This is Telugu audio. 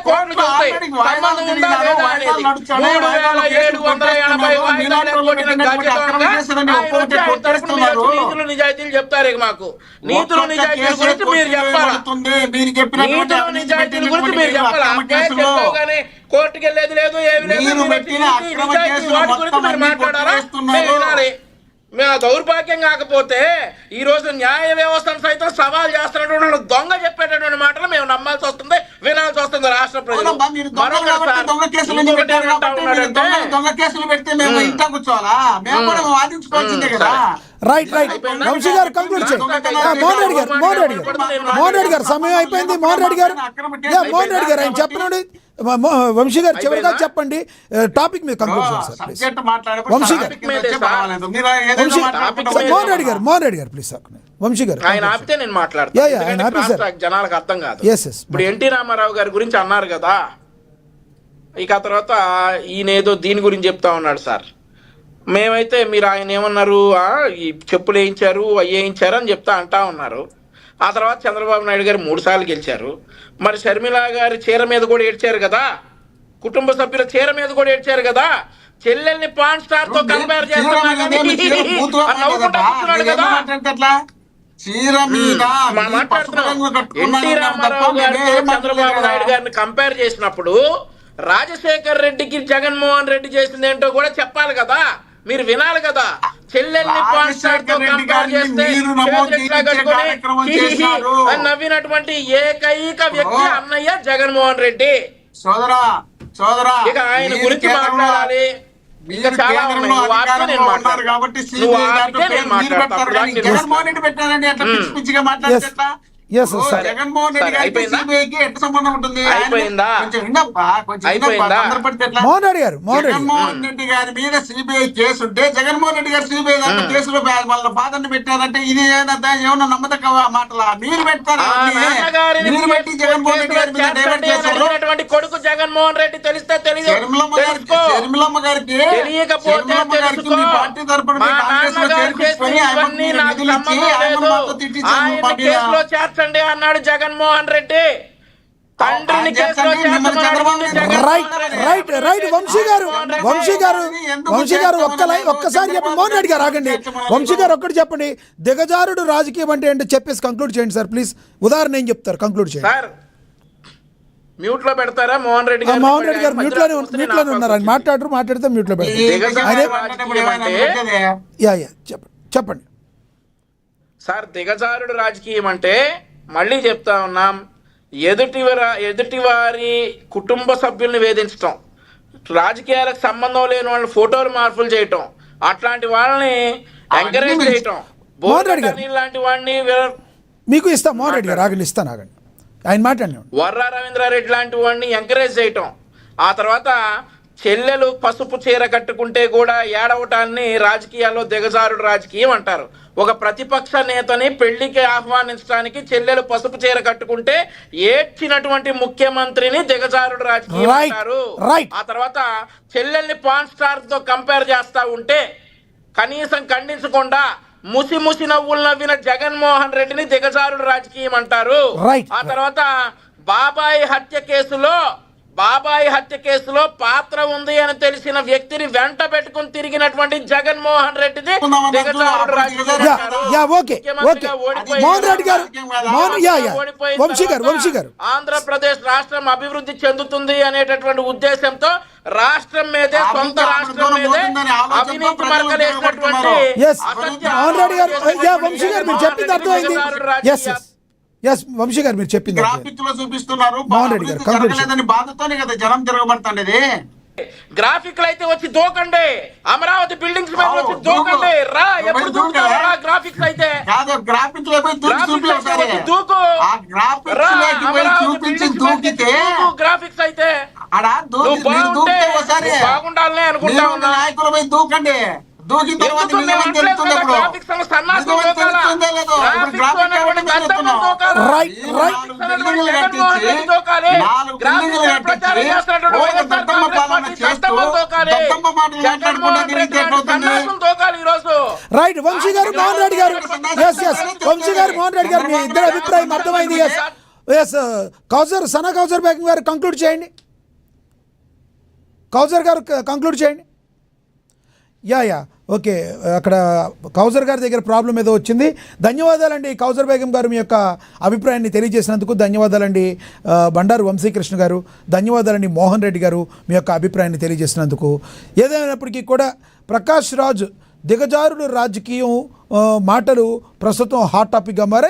కోర్టులు చూస్తాయి సంబంధం ఉందా లేదా అనేది. 3780 వాయిదాలు కొట్టిన నీతులు నిజాయితీలు చెప్తారు. ఇక మాకు నీతులు నిజాయితీల గురించి మీరు చెప్పాలి. నీతులు నిజాయితీల గురించి మీరు చెప్పాలి. కానీ కోర్టుకి వెళ్ళేది లేదు, ఏమి లేదు. వాటి గురించి మీరు మాట్లాడారా? వినాలి. మేము దౌర్భాగ్యం కాకపోతే ఈ రోజు న్యాయ వ్యవస్థను సైతం సవాల్ చేస్తున్నటువంటి దొంగ చెప్పేటటువంటి మాటలు మేము నమ్మాల్సి వస్తుంది, వినాల్సి వస్తుంది రాష్ట్ర ప్రజలు. రైట్ రైట్ వంశీ గారు కంక్లూడ్ చేయండి. మోహన్ రెడ్డి గారు సమయం అయిపోయింది. మోహన్ రెడ్డి గారు ఆయన చెప్పండి. వంశీ గారు చివరిగా చెప్పండి, టాపిక్ మీద కంక్లూడ్ చేయండి సార్ ప్లీజ్. వంశీ గారు మోహన్ రెడ్డి గారు ప్లీజ్. వంశీ గారు ఆయన ఆపితే నేను మాట్లాడతాను, జనాలకు అర్థం కాదు. ఇప్పుడు ఎన్టీ రామారావు గారి గురించి అన్నారు కదా, ఇక ఆ తర్వాత ఈయన ఏదో దీని గురించి చెప్తా ఉన్నాడు సార్. మేమైతే మీరు ఆయన ఏమన్నారు, ఈ చెప్పులు వేయించారు అవి వేయించారు అని అంటా ఉన్నారు. ఆ తర్వాత చంద్రబాబు నాయుడు గారు 3 సార్లు గెలిచారు. మరి షర్మిల గారి చీర మీద కూడా ఏడ్చారు కదా, కుటుంబ సభ్యుల చీర మీద కూడా ఏడ్చారు కదా, చెల్లెల్ని పాన్ స్టార్ తో కంపేర్ చేస్తున్నాడు కదా. ఎన్టీ రామారావు గారితో చంద్రబాబు నాయుడు గారిని కంపేర్ చేసినప్పుడు రాజశేఖర్ రెడ్డికి జగన్మోహన్ రెడ్డి చేసింది ఏంటో కూడా చెప్పాలి కదా, మీరు వినాలి కదా. చెల్లెల్ని పాన్ స్టార్ తో కంపేర్ చేస్తే నవ్వినటువంటి ఏకైక వ్యక్తి అన్నయ్య జగన్మోహన్ రెడ్డి. ఇక ఆయన గురించి మాట్లాడాలి, ఇంకా చాలా ఉన్నాయి. జగన్మోహన్ రెడ్డి గారికి సిబిఐకి ఎట్లా సంబంధం ఉంటుంది? మోహన్ రెడ్డి గారి మీద సిబిఐ కేసు ఉంటే జగన్మోహన్ రెడ్డి గారు సిబిఐ కేసులో వాళ్ళ ఫాదర్ని పెట్టారంటే ఇది ఏమన్నా నమ్మదగ్గ మాటలా? మీరు పెడతారు, మీరు పెట్టి జగన్మోహన్ రెడ్డి గారి మీద డైవర్ట్ చేశారు. కొడుకు జగన్మోహన్ రెడ్డి తెలిస్తే షర్మిలమ్మ గారికి మీ పార్టీ తరపున కాంగ్రెస్ లో చేర్పించుకొని నిధులు ఇచ్చి ఆయన మాతో తిట్టించారు అన్నాడు జగన్మోహన్ రెడ్డి. తండ్రిని వంశీ గారు ఒక్కసారి చెప్పండి. మోహన్ రెడ్డి గారు ఆగండి. వంశీ గారు ఒక్కటి చెప్పండి, దిగజారుడు రాజకీయం అంటే ఏంటో చెప్పేసి కంక్లూడ్ చేయండి సార్ ప్లీజ్. ఉదాహరణ ఏం చెప్తారు, కంక్లూడ్ చేయండి. మ్యూట్ లో పెడతారా? మోహన్ రెడ్డి గారు మ్యూట్ లోనే ఉన్నారు, ఆయన మాట్లాడితే మ్యూట్ లో పెడతారు. చెప్పండి సార్. దిగజారుడు రాజకీయం అంటే మళ్ళీ చెప్తా ఉన్నాం, ఎదుటివారి కుటుంబ సభ్యుల్ని వేధించటం, రాజకీయాలకు సంబంధం లేని వాళ్ళని ఫోటోలు మార్పులు చేయటం, అట్లాంటి వాళ్ళని ఎంకరేజ్ చేయటం, లాంటి వాడిని మీకు ఇస్తా. మోహన్ రెడ్డి గారు ఆగండి, ఇస్తాను ఆగండి, ఆయన మాట్లాడినా. వర్రా రవీంద్రారెడ్డి లాంటి వాడిని ఎంకరేజ్ చేయటం, ఆ తర్వాత చెల్లెలు పసుపు చీర కట్టుకుంటే కూడా ఏడవటాన్ని రాజకీయాల్లో దిగజారుడు రాజకీయం అంటారు. ఒక ప్రతిపక్ష నేతని పెళ్లికి ఆహ్వానించడానికి చెల్లెలు పసుపు చీర కట్టుకుంటే ఏడ్చినటువంటి ముఖ్యమంత్రిని దిగజారుడు రాజకీయం అంటారు. ఆ తర్వాత చెల్లెల్ని పాన్ స్టార్ తో కంపేర్ చేస్తా ఉంటే కనీసం ఖండించకుండా ముసి నవ్వులు నవ్విన జగన్మోహన్ రెడ్డిని దిగజారుడు రాజకీయం అంటారు. ఆ తర్వాత బాబాయి హత్య కేసులో పాత్ర ఉంది అని తెలిసిన వ్యక్తిని వెంట పెట్టుకుని తిరిగినటువంటి జగన్మోహన్ రెడ్డిని దిగజారుడు రాజకీయం అంటారు. ఆంధ్రప్రదేశ్ రాష్ట్రం అభివృద్ధి చెందుతుంది అనేటటువంటి ఉద్దేశంతో రాష్ట్రం మీదే, సొంత రాష్ట్రం మీదే అవినీతి మరకలేసినటువంటి వంశీ గారు మీరు చెప్పింది గ్రాఫిక్ లో చూపిస్తున్నారు. బాధతోనే కదా జనం తిరగబడుతుండేది. గ్రాఫిక్లు అయితే వచ్చి దూకండి, అమరావతి బిల్డింగ్స్ మీద వచ్చి దూకండి, రా ఎప్పుడు దూకుతారా? గ్రాఫిక్స్ అయితే గ్రాఫిక్స్ అయితే బాగుండాలని అనుకుంటా ఉన్నా. నాయకులపై దూకండి, దూకిన తర్వాత రైట్. వంశీ గారు, మోహన్ రెడ్డి గారు, వంశీ గారు, మోహన్ రెడ్డి గారు, మీ ఇద్దరు అభిప్రాయం అర్థమైంది. ఎస్ సనా కౌసర్ బేగం గారు కంక్లూడ్ చేయండి. కౌసర్ గారు కంక్లూడ్ చేయండి. యా ఓకే, అక్కడ కౌసర్ గారి దగ్గర ప్రాబ్లం ఏదో వచ్చింది. ధన్యవాదాలండి కౌసర్ బేగం గారు, మీ యొక్క అభిప్రాయాన్ని తెలియజేసినందుకు ధన్యవాదాలండి. బండారు వంశీకృష్ణ గారు ధన్యవాదాలండి. మోహన్ రెడ్డి గారు మీ యొక్క అభిప్రాయాన్ని తెలియజేసినందుకు. ఏదైనప్పటికీ కూడా ప్రకాష్ రాజ్ దిగజారుడు రాజకీయం మాటలు ప్రస్తుతం హాట్ టాపిక్గా మారాయి.